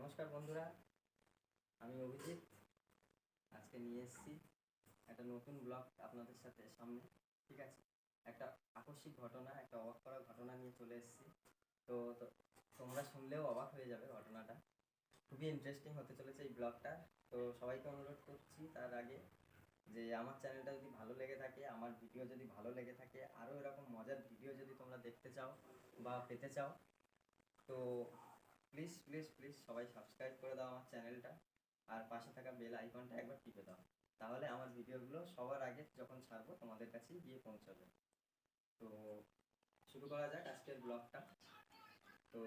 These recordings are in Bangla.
নমস্কার বন্ধুরা, আমি অভিজিৎ। আজকে নিয়ে এসেছি একটা নতুন ব্লগ আপনাদের সাথে সামনে। ঠিক আছে, একটা আকস্মিক ঘটনা, একটা অবাক করা ঘটনা নিয়ে চলে এসেছি। তো তোমরা শুনলেও অবাক হয়ে যাবে ঘটনাটা। খুবই ইন্টারেস্টিং হতে চলেছে এই ব্লগটা। তো সবাইকে অনুরোধ করছি তার আগে যে আমার চ্যানেলটা যদি ভালো লেগে থাকে, আমার ভিডিও যদি ভালো লেগে থাকে, আরও এরকম মজার ভিডিও যদি তোমরা দেখতে চাও বা পেতে চাও, তো প্লিজ প্লিজ প্লিজ সবাই সাবস্ক্রাইব করে দাও আমার চ্যানেলটা, আর পাশে থাকা বেল আইকনটা একবার টিপে দাও। তাহলে আমার ভিডিওগুলো সবার আগে যখন ছাড়বো তোমাদের কাছেই গিয়ে পৌঁছাবে। তো শুরু করা যাক আজকের ব্লগটা। তো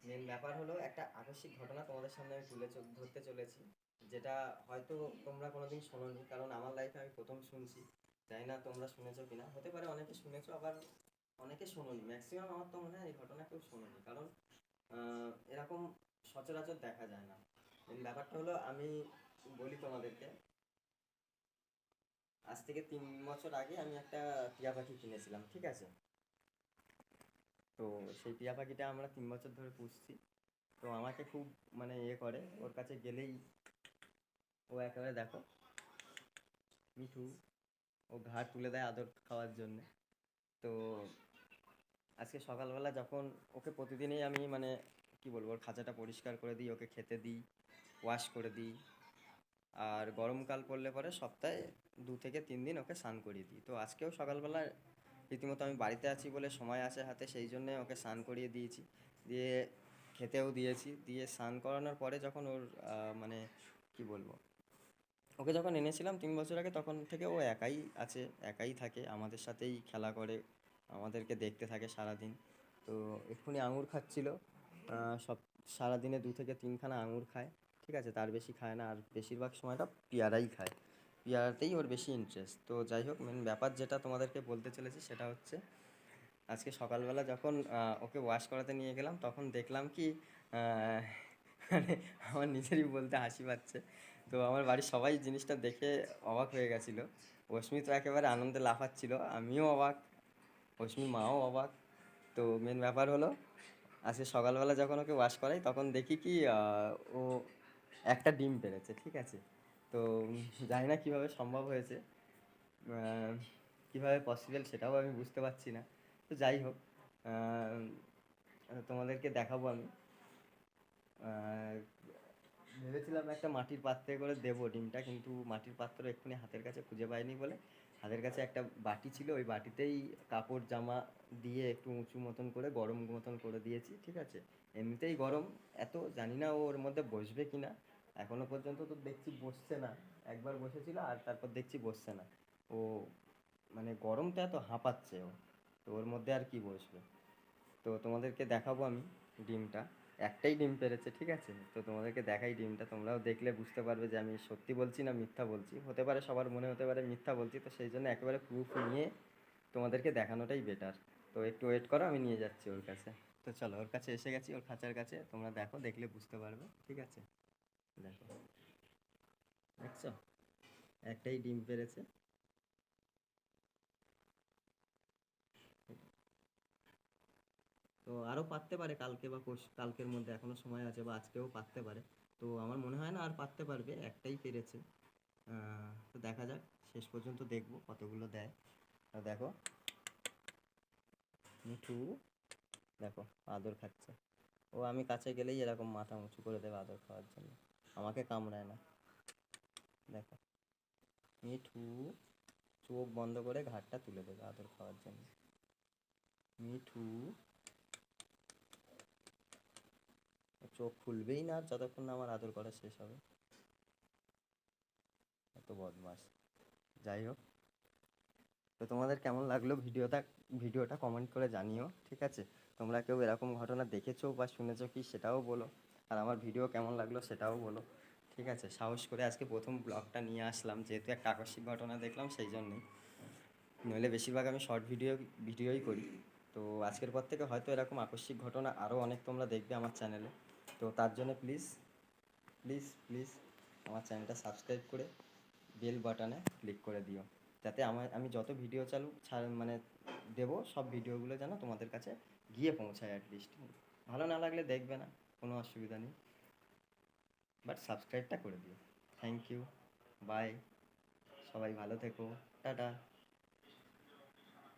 মেন ব্যাপার হলো, একটা আকস্মিক ঘটনা তোমাদের সামনে আমি ধরতে চলেছি, যেটা হয়তো তোমরা কোনোদিন শোনোনি, কারণ আমার লাইফে আমি প্রথম শুনছি। জানি না তোমরা শুনেছো কিনা, হতে পারে অনেকে শুনেছো, আবার অনেকে শোনোনি। ম্যাক্সিমাম আমার তো মনে হয় এই ঘটনা কেউ শোনোনি, কারণ এরকম সচরাচর দেখা যায় না। ব্যাপারটা হলো, আমি বলি তোমাদেরকে, আজ থেকে 3 বছর আগে আমি একটা টিয়া পাখি কিনেছিলাম। ঠিক আছে, তো সেই টিয়া পাখিটা আমরা 3 বছর ধরে পুষছি। তো আমাকে খুব মানে করে, ওর কাছে গেলেই ও একেবারে দেখো মিঠু, ও ঘাড় তুলে দেয় আদর খাওয়ার জন্যে। তো আজকে সকালবেলা যখন ওকে প্রতিদিনই আমি মানে কি বলবো, ওর খাঁচাটা পরিষ্কার করে দিই, ওকে খেতে দিই, ওয়াশ করে দিই। আর গরমকাল পড়লে পরে সপ্তাহে 2 থেকে 3 দিন ওকে স্নান করিয়ে দিই। তো আজকেও সকালবেলা রীতিমতো আমি বাড়িতে আছি বলে সময় আছে হাতে, সেই জন্যে ওকে স্নান করিয়ে দিয়েছি, দিয়ে খেতেও দিয়েছি। দিয়ে স্নান করানোর পরে যখন ওর মানে কি বলবো, ওকে যখন এনেছিলাম 3 বছর আগে, তখন থেকে ও একাই আছে, একাই থাকে, আমাদের সাথেই খেলা করে, আমাদেরকে দেখতে থাকে সারাদিন। তো এক্ষুনি আঙুর খাচ্ছিল। সব সারাদিনে 2 থেকে 3 খানা আঙুর খায়। ঠিক আছে, তার বেশি খায় না, আর বেশিরভাগ সময়টা পেয়ারাই খায়। পেয়ারাতেই ওর বেশি ইন্টারেস্ট। তো যাই হোক, মেন ব্যাপার যেটা তোমাদেরকে বলতে চলেছি সেটা হচ্ছে, আজকে সকালবেলা যখন ওকে ওয়াশ করাতে নিয়ে গেলাম, তখন দেখলাম কি মানে আমার নিজেরই বলতে হাসি পাচ্ছে। তো আমার বাড়ির সবাই জিনিসটা দেখে অবাক হয়ে গেছিলো। অশ্মি তো একেবারে আনন্দে লাফাচ্ছিল, আমিও অবাক, অশ্মি মাও অবাক। তো মেন ব্যাপার হলো, আজকে সকালবেলা যখন ওকে ওয়াশ করাই, তখন দেখি কি ও একটা ডিম পেড়েছে। ঠিক আছে, তো জানি না কীভাবে সম্ভব হয়েছে, কীভাবে পসিবল সেটাও আমি বুঝতে পারছি না। তো যাই হোক, তোমাদেরকে দেখাবো আমি। ভেবেছিলাম একটা মাটির পাত্রে করে দেবো ডিমটা, কিন্তু মাটির পাত্র এক্ষুনি হাতের কাছে খুঁজে পাইনি বলে হাতের কাছে একটা বাটি ছিল, ওই বাটিতেই কাপড় জামা দিয়ে একটু উঁচু মতন করে গরম মতন করে দিয়েছি। ঠিক আছে, এমনিতেই গরম, এত জানি না ওর মধ্যে বসবে কি না। এখনও পর্যন্ত তো দেখছি বসছে না। একবার বসেছিল, আর তারপর দেখছি বসছে না। ও মানে গরমটা এত হাঁপাচ্ছে ও, তো ওর মধ্যে আর কি বসবে। তো তোমাদেরকে দেখাবো আমি ডিমটা। একটাই ডিম পেড়েছে। ঠিক আছে, তো তোমাদেরকে দেখাই ডিমটা, তোমরাও দেখলে বুঝতে পারবে যে আমি সত্যি বলছি না মিথ্যা বলছি। হতে পারে সবার মনে হতে পারে মিথ্যা বলছি, তো সেই জন্য একেবারে প্রুফ নিয়ে তোমাদেরকে দেখানোটাই বেটার। তো একটু ওয়েট করো, আমি নিয়ে যাচ্ছি ওর কাছে। তো চলো, ওর কাছে এসে গেছি, ওর খাঁচার কাছে। তোমরা দেখো, দেখলে বুঝতে পারবে। ঠিক আছে, দেখো, দেখছো, একটাই ডিম পেড়েছে। তো আরও পারতে পারে কালকে বা কালকের মধ্যে, এখনও সময় আছে, বা আজকেও পারতে পারে। তো আমার মনে হয় না আর পারতে পারবে, একটাই পেরেছে। তো দেখা যাক, শেষ পর্যন্ত দেখবো কতগুলো দেয়। দেখো মিঠু, দেখো আদর খাচ্ছে। ও আমি কাছে গেলেই এরকম মাথা উঁচু করে দেবে আদর খাওয়ার জন্য, আমাকে কামড়ায় না। দেখো মিঠু চোখ বন্ধ করে ঘাড়টা তুলে দেবে আদর খাওয়ার জন্য। মিঠু চোখ খুলবেই না যতক্ষণ না আমার আদর করা শেষ হবে। এত বদমাস। যাই হোক, তো তোমাদের কেমন লাগলো ভিডিওটা কমেন্ট করে জানিও। ঠিক আছে, তোমরা কেউ এরকম ঘটনা দেখেছো বা শুনেছো কি সেটাও বলো, আর আমার ভিডিও কেমন লাগলো সেটাও বলো। ঠিক আছে, সাহস করে আজকে প্রথম ব্লগটা নিয়ে আসলাম, যেহেতু একটা আকস্মিক ঘটনা দেখলাম সেই জন্যই। নইলে বেশিরভাগ আমি শর্ট ভিডিওই করি। তো আজকের পর থেকে হয়তো এরকম আকস্মিক ঘটনা আরও অনেক তোমরা দেখবে আমার চ্যানেলে। তো তার জন্য প্লিজ প্লিজ প্লিজ আমার চ্যানেলটা সাবস্ক্রাইব করে বেল বাটনে ক্লিক করে দিও, যাতে আমি যত ভিডিও মানে দেবো, সব ভিডিওগুলো যেন তোমাদের কাছে গিয়ে পৌঁছায় অ্যাটলিস্ট। ভালো না লাগলে দেখবে না, কোনো অসুবিধা নেই, বাট সাবস্ক্রাইবটা করে দিও। থ্যাংক ইউ, বাই, সবাই ভালো থেকো, টাটা।